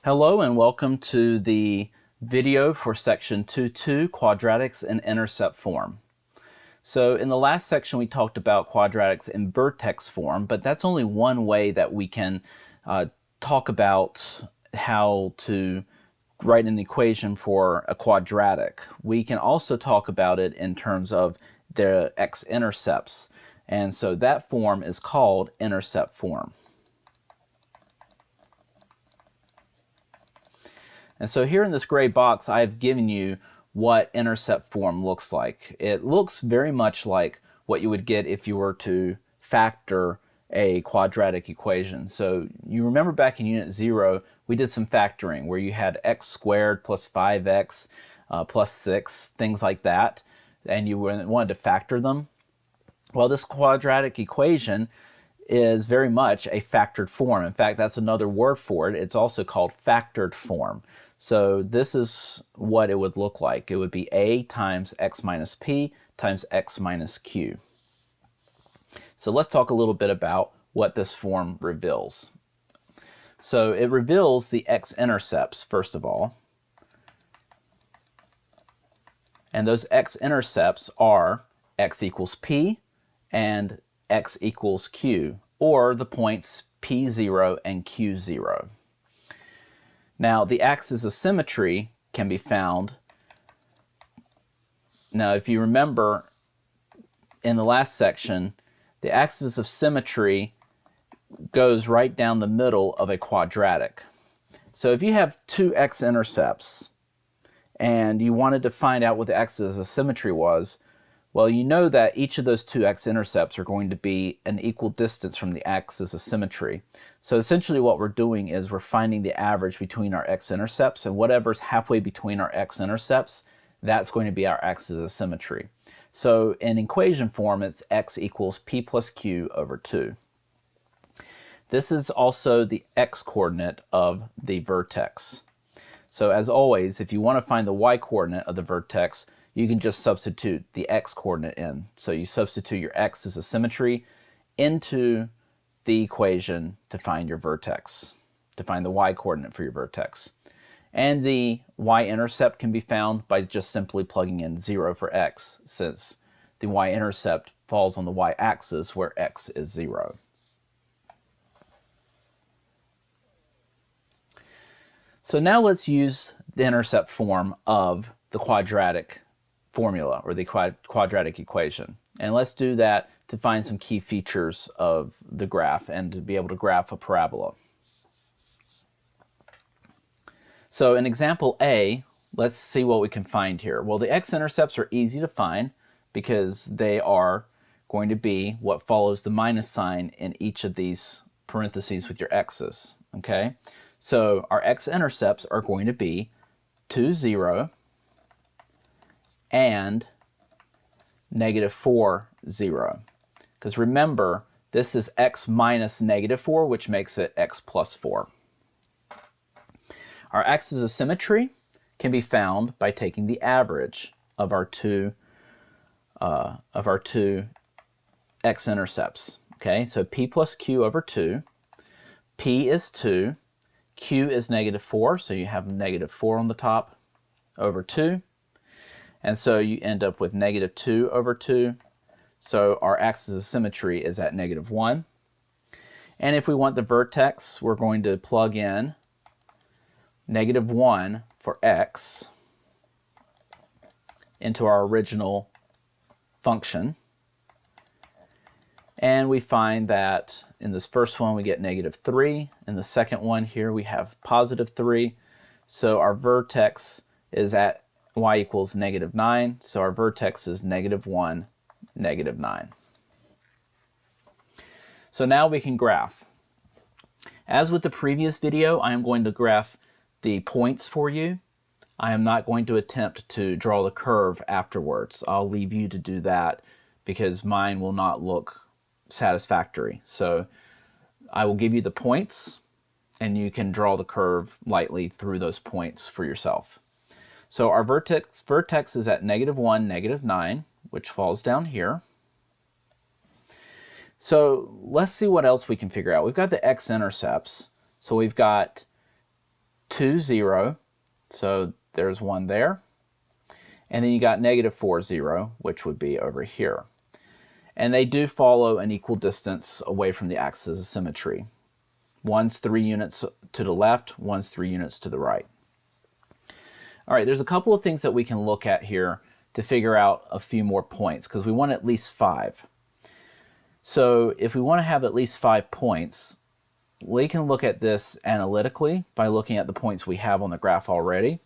Hello and welcome to the video for section 2.2, Quadratics in Intercept form. So in the last section we talked about quadratics in vertex form, but that's only one way that we can talk about how to write an equation for a quadratic. We can also talk about it in terms of the x-intercepts, and so that form is called intercept form. And so here in this gray box, I've given you what intercept form looks like. It looks very much like what you would get if you were to factor a quadratic equation. So you remember back in Unit 0, we did some factoring where you had x squared plus 5x plus 6, things like that, and you wanted to factor them. Well, this quadratic equation is very much a factored form. In fact, that's another word for it. It's also called factored form. So this is what it would look like. It would be a times x minus p times x minus q. So let's talk a little bit about what this form reveals. So it reveals the x-intercepts, first of all. And those x-intercepts are x equals p and x equals q, or the points p0 and q0. Now, the axis of symmetry can be found. Now, if you remember in the last section, the axis of symmetry goes right down the middle of a quadratic. So if you have two x-intercepts and you wanted to find out what the axis of symmetry was, well, you know that each of those two x-intercepts are going to be an equal distance from the axis of symmetry. So essentially what we're doing is we're finding the average between our x-intercepts, and whatever's halfway between our x-intercepts, that's going to be our axis of symmetry. So in equation form, it's x equals p plus q over 2. This is also the x-coordinate of the vertex. So as always, if you want to find the y-coordinate of the vertex, you can just substitute the x-coordinate in. So you substitute your axis of symmetry into the equation to find your vertex, to find the y-coordinate for your vertex. And the y-intercept can be found by just simply plugging in 0 for x, since the y-intercept falls on the y-axis where x is 0. So now let's use the intercept form of the quadratic formula, or the quadratic equation. And let's do that to find some key features of the graph and to be able to graph a parabola. So in example A, let's see what we can find here. Well, the x-intercepts are easy to find because they are going to be what follows the minus sign in each of these parentheses with your x's. Okay? So our x-intercepts are going to be 2, 0, and -4, 0. Because remember, this is x minus -4, which makes it x plus 4. Our axis of symmetry can be found by taking the average of our two x-intercepts. Okay, so p plus q over 2. P is 2. Q is -4, so you have -4 on the top over 2. And so you end up with -2 over 2. So our axis of symmetry is at -1. And if we want the vertex, we're going to plug in -1 for x into our original function. And we find that in this first one we get -3. In the second one here we have +3. So our vertex is at y equals -9, so our vertex is -1, -9. So now we can graph. As with the previous video, I am going to graph the points for you. I am not going to attempt to draw the curve afterwards. I'll leave you to do that because mine will not look satisfactory. So I will give you the points and you can draw the curve lightly through those points for yourself. So our vertex is at -1, -9, which falls down here. So let's see what else we can figure out. We've got the x-intercepts. So we've got 2, 0. So there's 1 there. And then you got negative 4, 0, which would be over here. And they do follow an equal distance away from the axis of symmetry. One's 3 units to the left, one's 3 units to the right. All right, there's a couple of things that we can look at here to figure out a few more points, because we want at least 5. So if we want to have at least 5 points, we can look at this analytically by looking at the points we have on the graph already.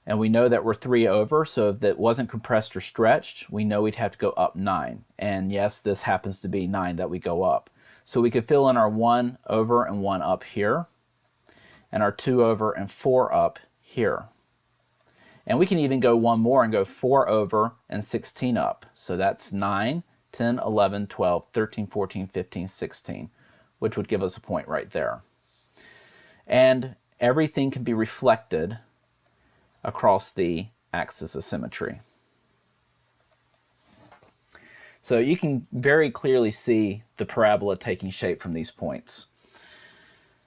And we know that we're 3 over, so if that wasn't compressed or stretched, we know we'd have to go up 9. And yes, this happens to be 9 that we go up. So we could fill in our 1 over and 1 up here, and our 2 over and 4 up here. And we can even go one more and go 4 over and 16 up. So that's 9, 10, 11, 12, 13, 14, 15, 16, which would give us a point right there. And everything can be reflected across the axis of symmetry. So you can very clearly see the parabola taking shape from these points.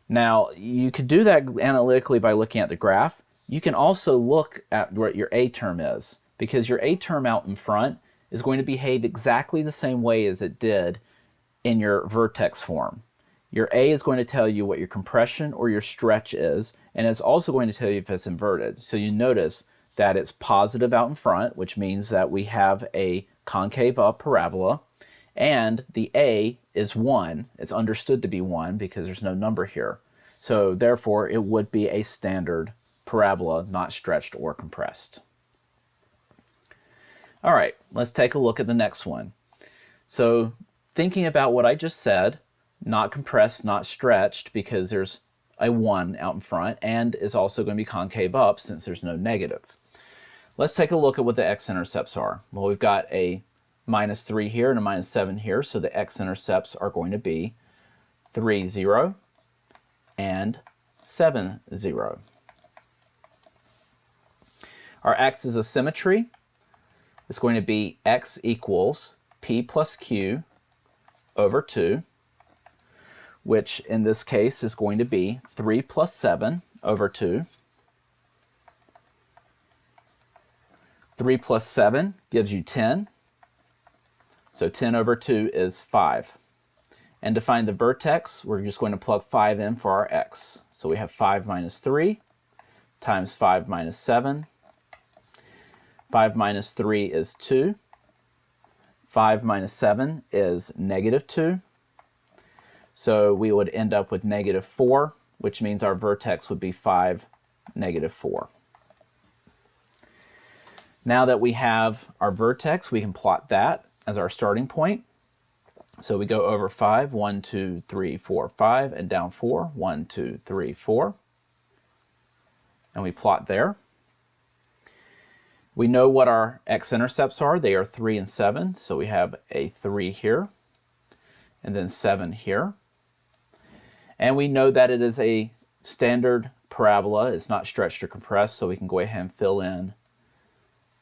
Now, you could do that analytically by looking at the graph. You can also look at what your A term is, because your A term out in front is going to behave exactly the same way as it did in your vertex form. Your A is going to tell you what your compression or your stretch is, and it's also going to tell you if it's inverted. So you notice that it's positive out in front, which means that we have a concave up parabola, and the A is 1. It's understood to be 1 because there's no number here. So therefore, it would be a standard parabola, not stretched or compressed. All right, let's take a look at the next one. So thinking about what I just said, not compressed, not stretched, because there's a 1 out in front, and is also going to be concave up since there's no negative. Let's take a look at what the x-intercepts are. Well, we've got a -3 here and a -7 here, so the x-intercepts are going to be 3, 0, and 7, 0. Our axis of symmetry is going to be x equals p plus q over 2, which in this case is going to be 3 plus 7 over 2. 3 plus 7 gives you 10. So 10 over 2 is 5. And to find the vertex, we're just going to plug 5 in for our x. So we have 5 minus 3 times 5 minus 7. 5 minus 3 is 2. 5 minus 7 is -2. So we would end up with -4, which means our vertex would be 5, -4. Now that we have our vertex, we can plot that as our starting point. So we go over 5, 1, 2, 3, 4, 5, and down 4, 1, 2, 3, 4. And we plot there. We know what our x-intercepts are. They are 3 and 7, so we have a 3 here, and then 7 here. And we know that it is a standard parabola. It's not stretched or compressed, so we can go ahead and fill in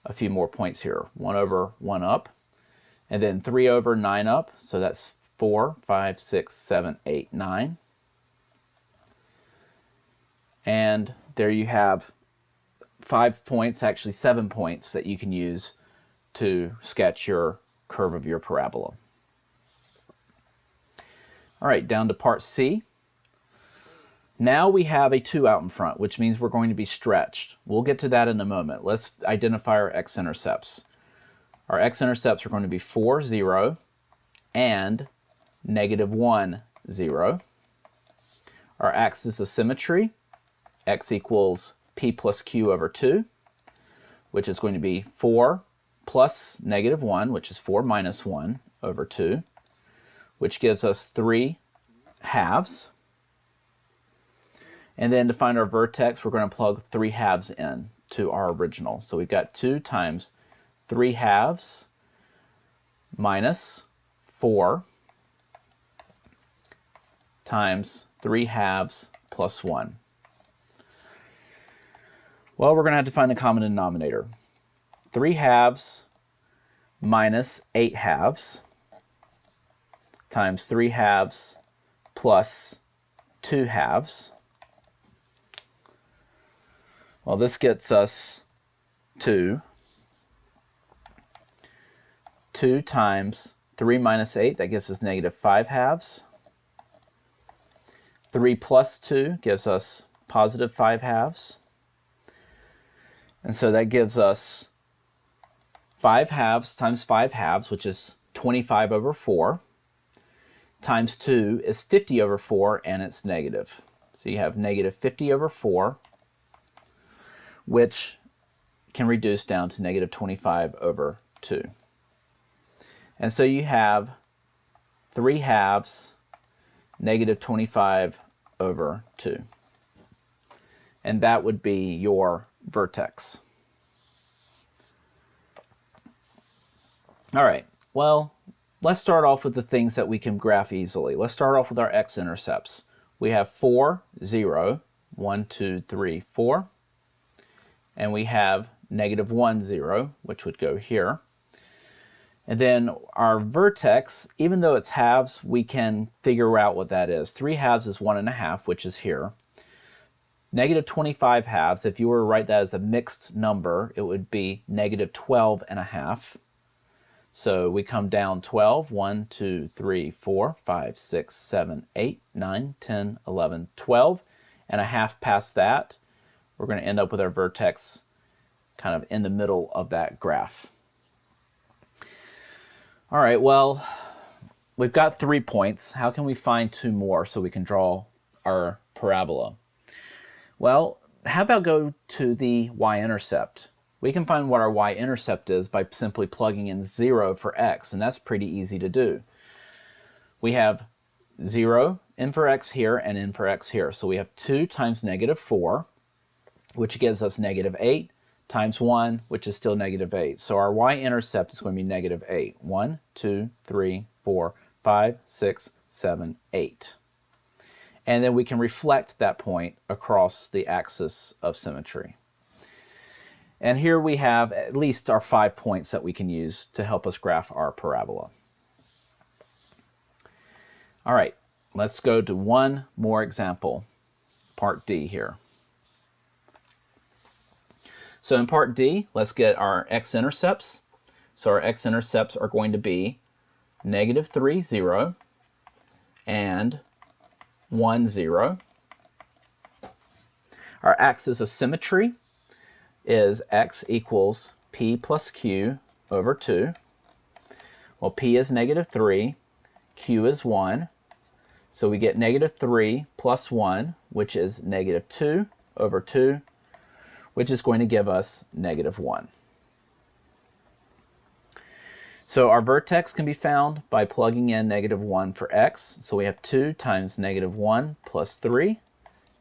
a few more points here. 1 over, 1 up, and then 3 over, 9 up, so that's 4, 5, 6, 7, 8, 9. And there you have 5 points, actually 7 points, that you can use to sketch your curve of your parabola. All right, down to part C. Now we have a 2 out in front, which means we're going to be stretched. We'll get to that in a moment. Let's identify our x-intercepts. Our x-intercepts are going to be 4, 0, and -1, 0. Our axis of symmetry, x equals p plus q over 2, which is going to be 4 plus -1, which is 4 minus 1 over 2, which gives us 3 halves. And then to find our vertex, we're going to plug 3 halves in to our original. So we've got 2 times 3 halves minus 4 times 3 halves plus 1. Well, we're going to have to find a common denominator. 3 halves minus 8 halves times 3 halves plus 2 halves Well, this gets us 2. 2 times 3 minus 8, that gives us negative 5 halves. 3 plus 2 gives us positive 5 halves. And so that gives us 5 halves times 5 halves, which is 25 over 4, times 2 is 50 over 4, and it's negative. So you have negative 50 over 4, which can reduce down to negative 25 over 2. And so you have 3 halves, negative 25 over 2. And that would be your vertex. All right, well, let's start off with the things that we can graph easily. Let's start off with our x-intercepts. We have 4, 0, 1, 2, 3, 4. And we have negative 1, 0, which would go here. And then our vertex, even though it's halves, we can figure out what that is. 3 halves is 1.5, which is here. Negative 25 halves, if you were to write that as a mixed number, it would be negative 12.5. So we come down 12, 1, 2, 3, 4, 5, 6, 7, 8, 9, 10, 11, 12, and a half past that. We're going to end up with our vertex kind of in the middle of that graph. All right, well, we've got 3 points. How can we find 2 more so we can draw our parabola? Well, how about go to the y-intercept? We can find what our y-intercept is by simply plugging in 0 for x, and that's pretty easy to do. We have 0 in for x here and in for x here. So we have 2 times negative 4, which gives us negative 8, times 1, which is still negative 8. So our y-intercept is going to be negative 8. 1, 2, 3, 4, 5, 6, 7, 8. And then we can reflect that point across the axis of symmetry. And here we have at least our 5 points that we can use to help us graph our parabola. All right, let's go to one more example, part D here. So in part D, let's get our x-intercepts. So our x-intercepts are going to be negative 3, 0, and 1, 0. Our axis of symmetry is x equals p plus q over 2. Well, p is negative 3, q is 1. So we get negative 3 plus 1, which is negative 2 over 2, which is going to give us negative 1. So our vertex can be found by plugging in negative 1 for x. So we have 2 times negative 1 plus 3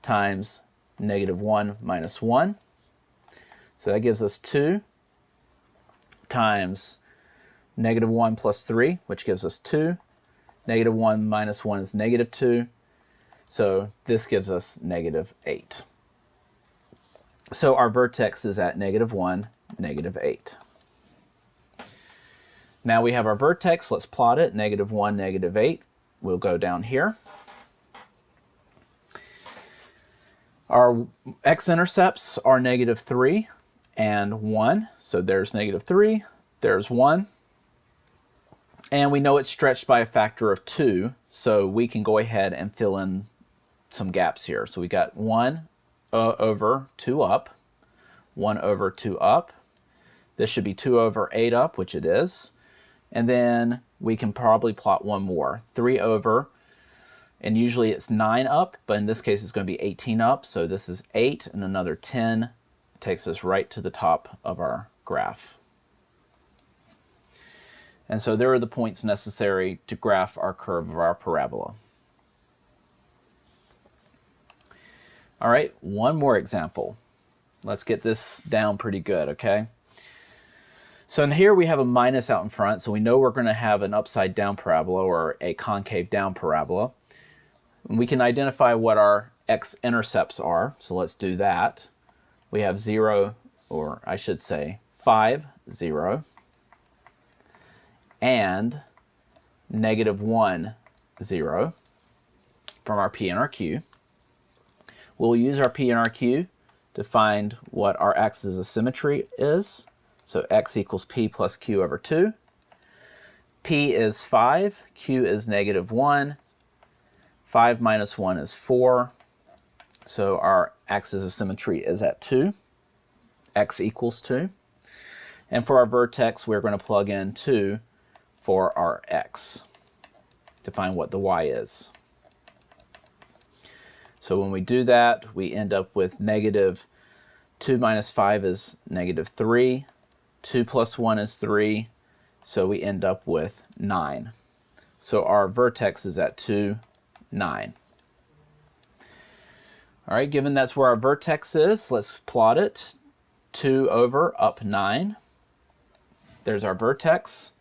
times negative 1 minus 1. So that gives us 2 times negative 1 plus 3, which gives us 2. Negative 1 minus 1 is negative 2. So this gives us negative 8. So our vertex is at negative 1, negative 8. Now we have our vertex. Let's plot it. Negative 1, negative 8. We'll go down here. Our x-intercepts are negative 3 and 1. So there's negative 3. There's 1. And we know it's stretched by a factor of 2. So we can go ahead and fill in some gaps here. So we got 1 over 2 up. 1 over 2 up. This should be 2 over 8 up, which it is. And then we can probably plot one more. 3 over, and usually it's 9 up, but in this case it's going to be 18 up. So this is 8 and another 10 takes us right to the top of our graph. And so there are the points necessary to graph our curve of our parabola. All right, one more example. Let's get this down pretty good, okay? So in here we have a minus out in front, so we know we're going to have an upside down parabola or a concave down parabola. And we can identify what our x-intercepts are, so let's do that. We have 0, or I should say 5, 0, and negative 1, 0 from our P and our Q. We'll use our P and our Q to find what our axis of symmetry is. So x equals p plus q over 2. P is 5, q is -1, 5 minus 1 is 4. So our axis of symmetry is at 2, x equals 2. And for our vertex, we're going to plug in 2 for our x to find what the y is. So when we do that, we end up with -2 minus 5 is -3. 2 plus 1 is 3. So we end up with 9. So our vertex is at 2, 9. All right, given that's where our vertex is, let's plot it. 2 over up 9. There's our vertex.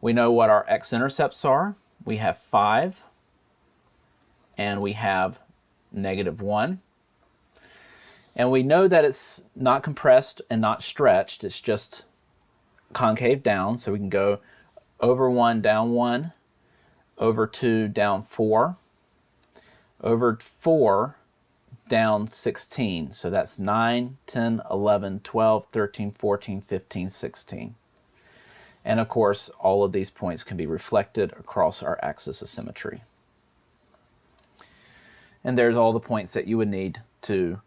We know what our x-intercepts are. We have 5, and we have -1. And we know that it's not compressed and not stretched. It's just concave down. So we can go over 1, down 1, over 2, down 4, over 4, down 16. So that's 9, 10, 11, 12, 13, 14, 15, 16. And of course, all of these points can be reflected across our axis of symmetry. And there's all the points that you would need to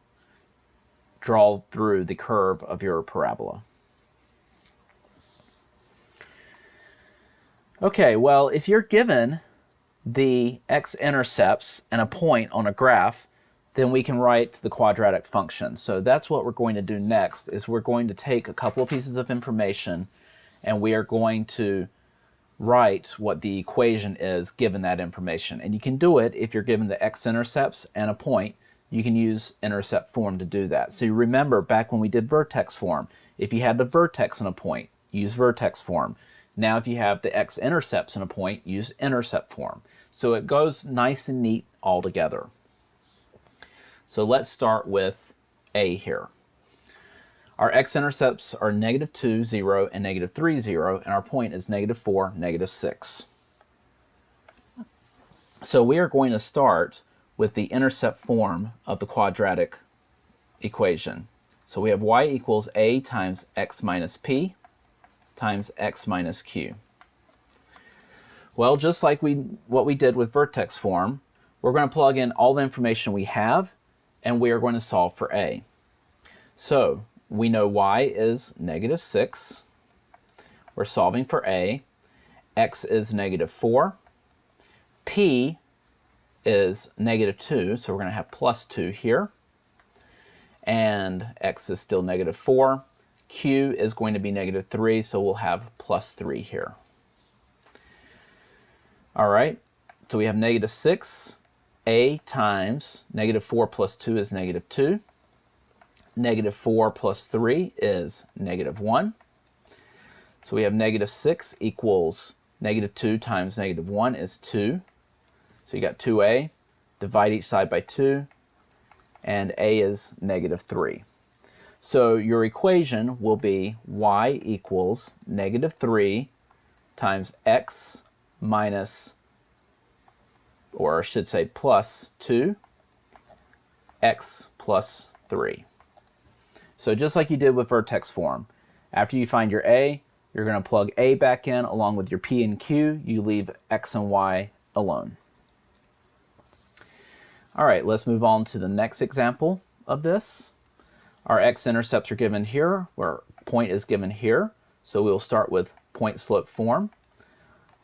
draw through the curve of your parabola. Okay, well, if you're given the x-intercepts and a point on a graph, then we can write the quadratic function. So that's what we're going to do next, is we're going to take a couple of pieces of information and we are going to write what the equation is given that information. And you can do it if you're given the x-intercepts and a point. You can use intercept form to do that. So you remember back when we did vertex form, if you had the vertex and a point, use vertex form. Now if you have the x-intercepts and a point, use intercept form. So it goes nice and neat all together. So let's start with A here. Our x-intercepts are -2, 0, and -3, 0, and our point is -4, -6. So we are going to start with the intercept form of the quadratic equation. So we have y equals a times x minus p times x minus q. Well, just like what we did with vertex form, we're going to plug in all the information we have, and we are going to solve for a. So we know y is -6. We're solving for a. X is -4. P is -2, so we're going to have +2 here. And x is still -4. Q is going to be -3, so we'll have +3 here. All right, so we have -6. A times -4 plus 2 is -2. -4 plus 3 is -1. So we have -6 equals -2 times -1 is 2. So you got 2a. Divide each side by 2. And a is -3. So your equation will be y equals -3 times x minus, or I should say plus 2, x plus 3. So just like you did with vertex form, after you find your a, you're going to plug a back in along with your p and q. You leave x and y alone. All right, let's move on to the next example of this. Our x-intercepts are given here, where point is given here. So we'll start with point-slope form.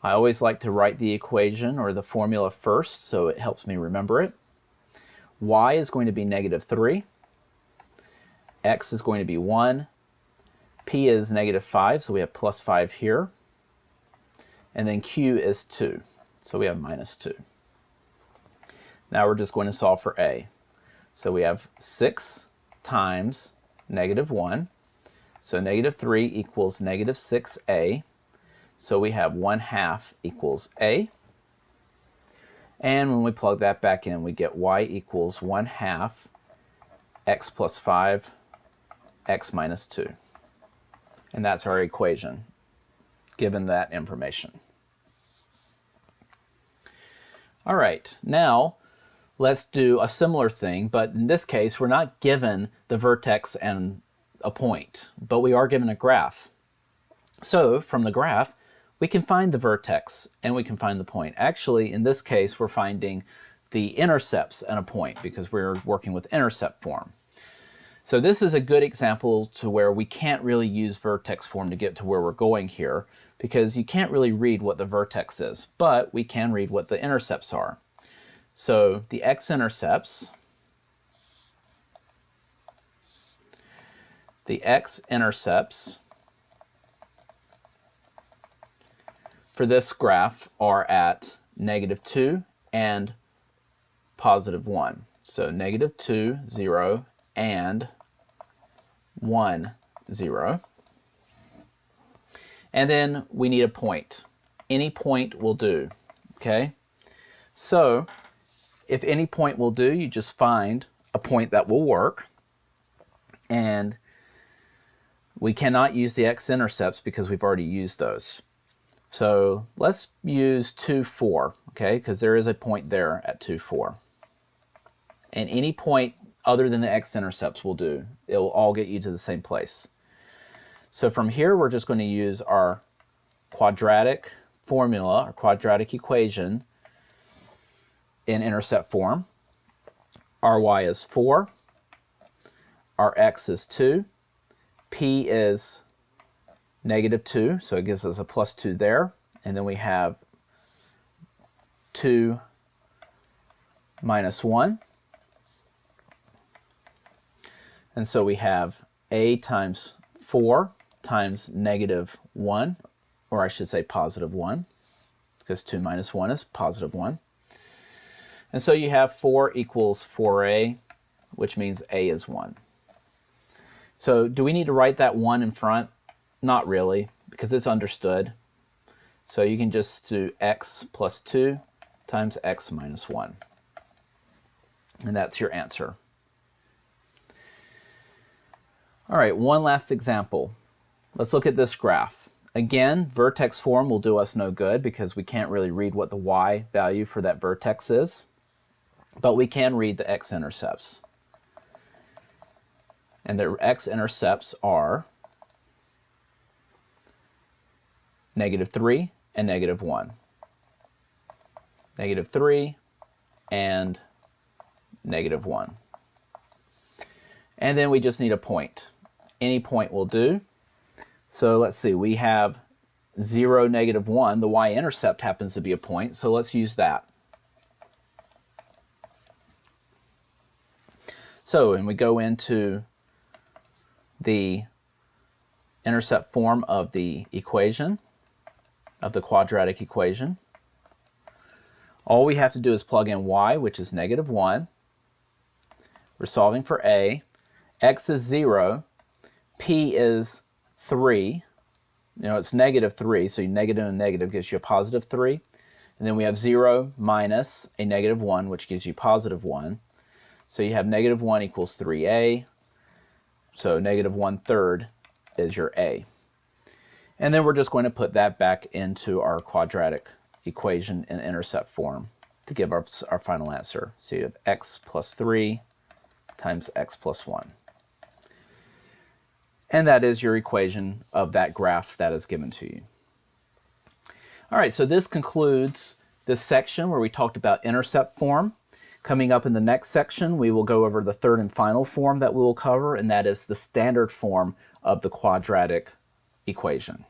I always like to write the equation or the formula first, so it helps me remember it. Y is going to be -3. X is going to be 1. P is -5, so we have +5 here. And then Q is 2, so we have -2. Now we're just going to solve for A. So we have 6 times -1. So -3 equals -6a. So we have 1/2 equals a. And when we plug that back in, we get y equals 1/2 x plus 5, x minus 2. And that's our equation, given that information. All right, now let's do a similar thing, but in this case, we're not given the vertex and a point, but we are given a graph. So from the graph, we can find the vertex and we can find the point. Actually, in this case, we're finding the intercepts and a point because we're working with intercept form. So this is a good example to where we can't really use vertex form to get to where we're going here, because you can't really read what the vertex is, but we can read what the intercepts are. So the x-intercepts, for this graph are at -2 and +1. So -2, 0, and 1, 0. And then we need a point. Any point will do, okay? So if any point will do, you just find a point that will work. And we cannot use the x-intercepts because we've already used those. So let's use 2, 4, okay? Because there is a point there at 2, 4. And any point other than the x-intercepts will do. It will all get you to the same place. So from here, we're just going to use our quadratic formula, our quadratic equation in intercept form. Our y is 4, our x is 2, p is -2, so it gives us a +2 there, and then we have 2 minus 1. And so we have a times 4 times -1, or I should say +1, because 2 minus 1 is +1. And so you have 4 equals 4a, which means a is 1. So do we need to write that 1 in front? Not really, because it's understood. So you can just do x plus 2 times x minus 1. And that's your answer. All right, one last example. Let's look at this graph. Again, vertex form will do us no good because we can't really read what the y value for that vertex is, but we can read the x-intercepts. And the x-intercepts are -3 and -1. -3 and -1. And then we just need a point. Any point will do. So let's see, we have 0, -1. The y-intercept happens to be a point, so let's use that. So, and we go into the intercept form of the equation, of the quadratic equation. All we have to do is plug in y, which is -1. We're solving for a. X is 0. P is 3. You know, it's -3, so negative and negative gives you a +3. And then we have 0 minus a -1, which gives you +1. So you have -1 equals 3a. So -1/3 is your a. And then we're just going to put that back into our quadratic equation in intercept form to give our final answer. So you have x plus 3 times x plus 1. And that is your equation of that graph that is given to you. All right, so this concludes this section where we talked about intercept form. Coming up in the next section, we will go over the third and final form that we will cover, and that is the standard form of the quadratic equation.